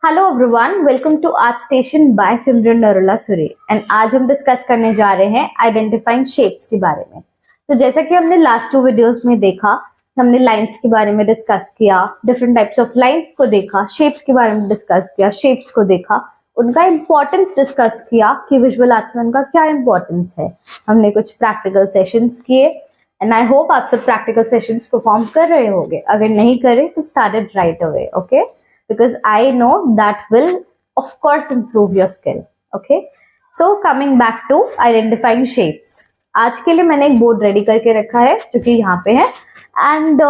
Hello everyone, welcome to art station by Simran Narola सुरे। And आज हम डिस्कस करने जा रहे हैं आइडेंटिफाइंग शेप्स के बारे में। तो जैसा कि हमने लास्ट 2 वीडियोस में देखा, हमने लाइंस के बारे में डिस्कस किया, डिफरेंट टाइप्स ऑफ लाइंस को देखा, शेप्स के बारे में डिस्कस किया, शेप्स को देखा, उनका इंपॉर्टेंस डिस्कस किया कि विजुअल आर्ट्स में उनका क्या इंपॉर्टेंस है। हमने कुछ प्रैक्टिकल सेशंस किए एंड आई होप आप सब प्रैक्टिकल सेशंस परफॉर्म कर रहे होंगे। अगर नहीं करे तो start it right away, okay, because I know that will of course improve your skill. Okay, so coming back to identifying shapes, आज के लिए मैंने एक बोर्ड रेडी करके रखा है जो कि यहाँ पे है एंड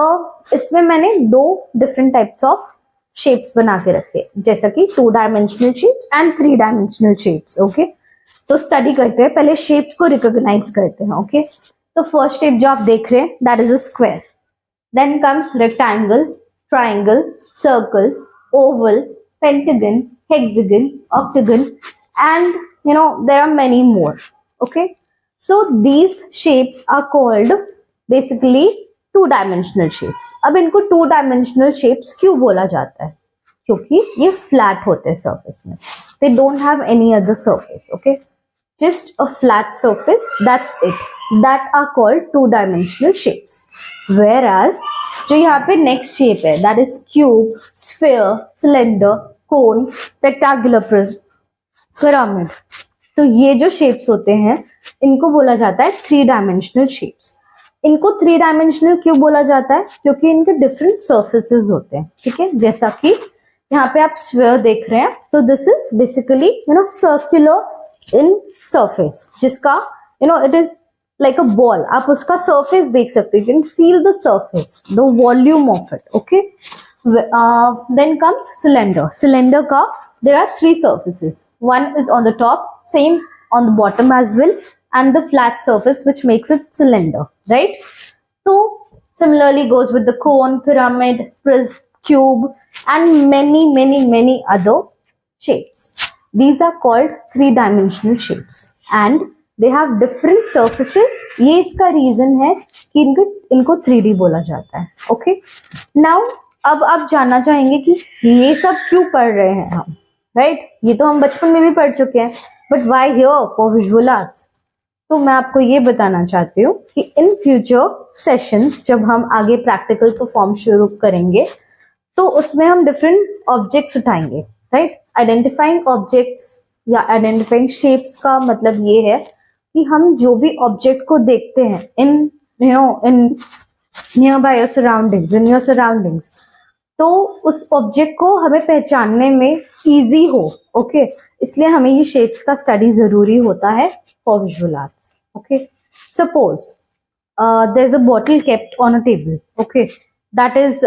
इसमें मैंने 2 डिफरेंट टाइप्स ऑफ शेप्स बना के रखे, जैसा कि 2 dimensional shapes and 3 dimensional shapes. Okay, तो स्टडी करते हैं, पहले शेप्स को रिकॉग्नाइज करते हैं। ओके, तो फर्स्ट शेप जो आप देख रहे हैं that is a square, then comes rectangle, triangle, circle, oval, pentagon, hexagon, octagon, and there are many more. Okay, so these shapes are called basically 2-dimensional shapes. अब इनको 2-dimensional shapes क्यों बोला जाता है? क्योंकि ये flat होते हैं surface में, they don't have any other surface. Okay, just a flat surface, that's it, that are called 2-dimensional shapes. Whereas जो यहाँ पे नेक्स्ट शेप है that is cube, sphere, cylinder, cone, rectangular prism, pyramid. तो ये जो shapes होते हैं इनको बोला जाता है 3-डायमेंशनल शेप्स। इनको 3-डायमेंशनल क्यों बोला जाता है? क्योंकि इनके डिफरेंट सर्फेसेस होते हैं। ठीक है, जैसा कि यहाँ पे आप स्फीयर देख रहे हैं, तो this is basically circular in surface, जिसका it is like a ball, आप उसका surface देख सकते हैं, you can feel the surface, the volume of it. Okay, then comes cylinder. Cylinder का there are 3 surfaces, one is on the top, same on the bottom as well, and the flat surface which makes it cylinder, right? So similarly goes with the cone, pyramid, prism, cube, and many other shapes. These are called 3-dimensional shapes and they have different surfaces. ये इसका reason है कि इनको 3D बोला जाता है। Okay, now अब आप जानना चाहेंगे कि ये सब क्यों पढ़ रहे हैं हम, राइट? ये तो हम बचपन में भी पढ़ चुके हैं, but why here for visual arts? तो मैं आपको ये बताना चाहती हूँ कि इन फ्यूचर सेशंस जब हम आगे प्रैक्टिकल परफॉर्म शुरू करेंगे तो उसमें हम डिफरेंट ऑब्जेक्ट्स उठाएंगे, राइट? आइडेंटिफाइंग ऑब्जेक्ट्स या आइडेंटिफाइंग शेप्स का मतलब ये है कि हम जो भी ऑब्जेक्ट को देखते हैं in near by your surroundings, in your surroundings, तो उस ऑब्जेक्ट को हमें पहचानने में इजी हो। ओके, इसलिए हमें ये शेप्स का स्टडी जरूरी होता है for visual arts. Okay, suppose there is a bottle kept on a table, okay, that is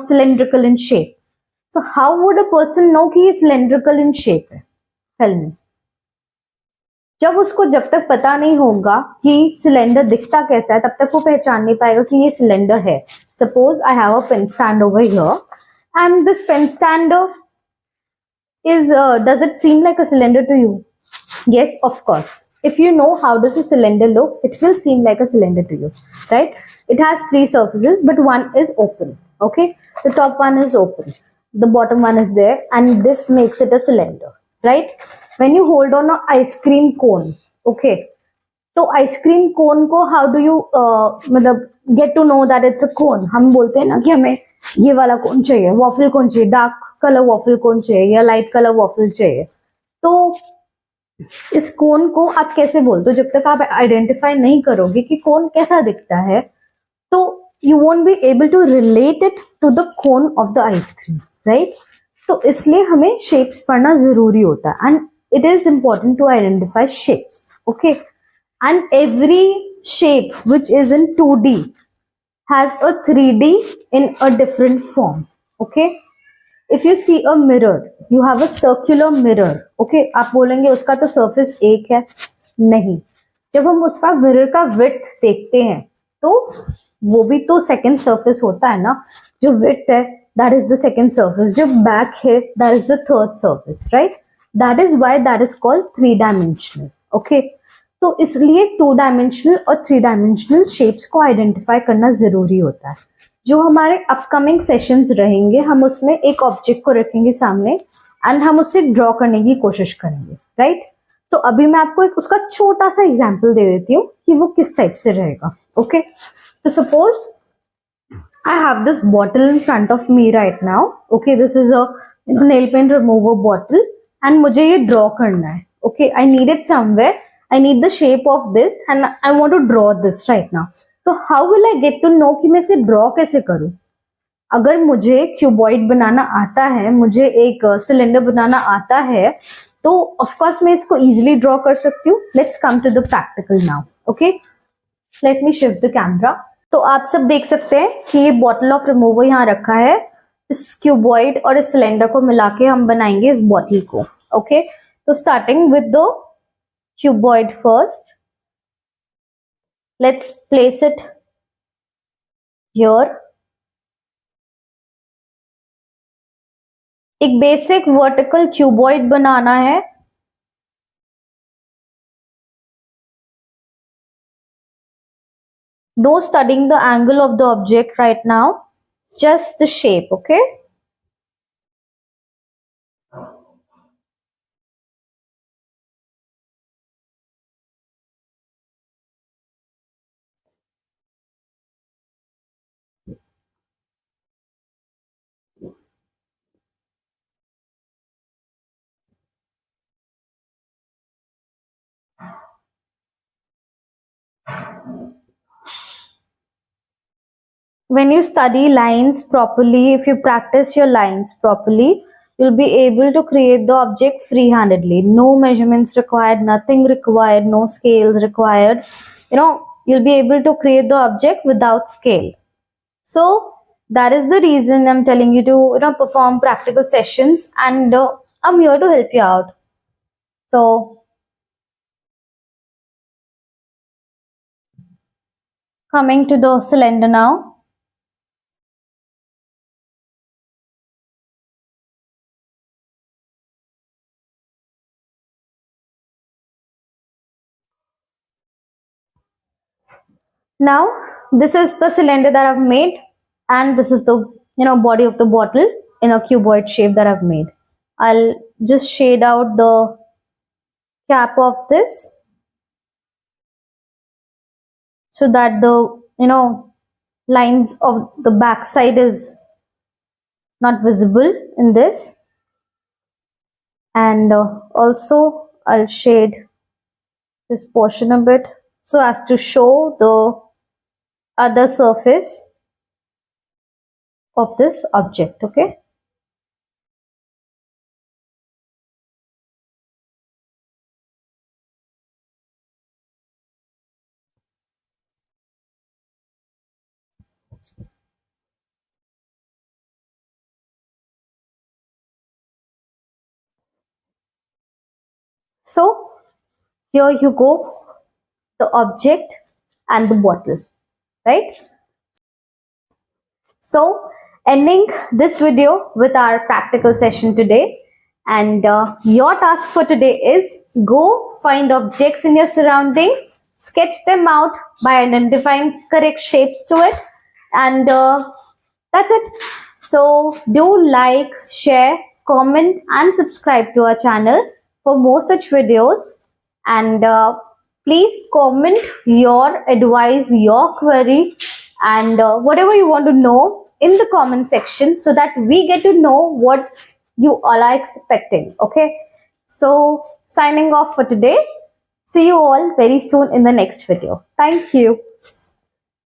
cylindrical in shape. So how would a person know कि ये सिलेंड्रिकल इन शेप है? Tell me. जब तक पता नहीं होगा कि सिलेंडर दिखता कैसा है, तब तक वो पहचान नहीं पाएगा कि ये सिलेंडर है। Suppose I have a pen stand over here and this pen stand is does it seem like a cylinder to you? Yes, of course. If you know how does a cylinder look, it will seem like a cylinder to you, right? It has 3 surfaces, but one is open. Okay, the top one is open, the bottom one is there, and this makes it a cylinder, right? When you hold on a ice cream cone, okay, तो ice cream cone को how do you मतलब get to know that it's a cone? हम बोलते हैं ना कि हमें ये वाला कोन चाहिए, वॉफल कोन चाहिए, डार्क कलर वॉफल कोन चाहिए या लाइट कलर वॉफल चाहिए। तो इस कोन को आप कैसे बोलते हो? जब तक आप आइडेंटिफाई नहीं करोगे कि कोन कैसा दिखता है, तो you won't be able to relate it to the cone of the ice cream, right? तो इसलिए हमें शेप्स पढ़ना जरूरी होता है and it is important to identify shapes. Okay, and every shape which is in 2D has a 3D in a different form. Okay, if you see a mirror, you have a circular mirror. Okay, आप बोलेंगे उसका तो surface एक है, नहीं। जब हम उसका मिरर का width देखते हैं तो वो भी तो सेकेंड सर्फेस होता है ना। जो width है that is the second surface, जो back है that is the third surface, right? That is why that is called 3-dimensional. Okay, तो इसलिए 2-dimensional और 3-dimensional शेप्स को आइडेंटिफाई करना जरूरी होता है। जो हमारे अपकमिंग सेशंस रहेंगे हम उसमें एक ऑब्जेक्ट को रखेंगे सामने एंड हम उससे ड्रॉ करने की कोशिश करेंगे, राइट? तो अभी मैं आपको एक उसका छोटा सा एग्जांपल दे देती हूँ कि वो किस टाइप से रहेगा। ओके, तो suppose I have this bottle in front of me right now. Okay, this is a nail paint remover bottle and मुझे ये draw करना है. Okay, I need it somewhere. I need the shape of this and I want to draw this right now. तो how will I get to know कि मैं इसे draw कैसे करूँ? अगर मुझे क्यूबॉइड बनाना आता है, मुझे एक सिलेंडर बनाना आता है, तो ऑफ कोर्स मैं इसको इजीली ड्रॉ कर सकती हूँ. Let's come to the practical now. Okay, let me shift the camera. तो आप सब देख सकते हैं कि ये बॉटल ऑफ रिमूवर यहाँ रखा है. इस क्यूबॉइड और इस सिलेंडर को मिला के हम बनाएंगे इस बॉटल को. ओके, तो starting with the cuboid first, let's place it here. एक बेसिक वर्टिकल क्यूबॉइड बनाना है. No studying the angle of the object right now, just the shape. Okay, when you study lines properly, if you practice your lines properly, you'll be able to create the object free-handedly. No measurements required, nothing required, no scales required. You'll be able to create the object without scale. So that is the reason I'm telling you to perform practical sessions, and I'm here to help you out. So coming to the cylinder now. Now this is the cylinder that I've made, and this is the body of the bottle in a cuboid shape that I've made. I'll just shade out the cap of this so that the lines of the back side is not visible in this, and also I'll shade this portion a bit so as to show the other surface of this object. Okay, so here you go, the object and the bottle, right? So ending this video with our practical session today, and your task for today is go find objects in your surroundings, sketch them out by identifying correct shapes to it, and that's it. So do like, share, comment and subscribe to our channel for more such videos, and please comment your advice, your query, and whatever you want to know in the comment section so that we get to know what you all are expecting. Okay, so signing off for today. See you all very soon in the next video. Thank you.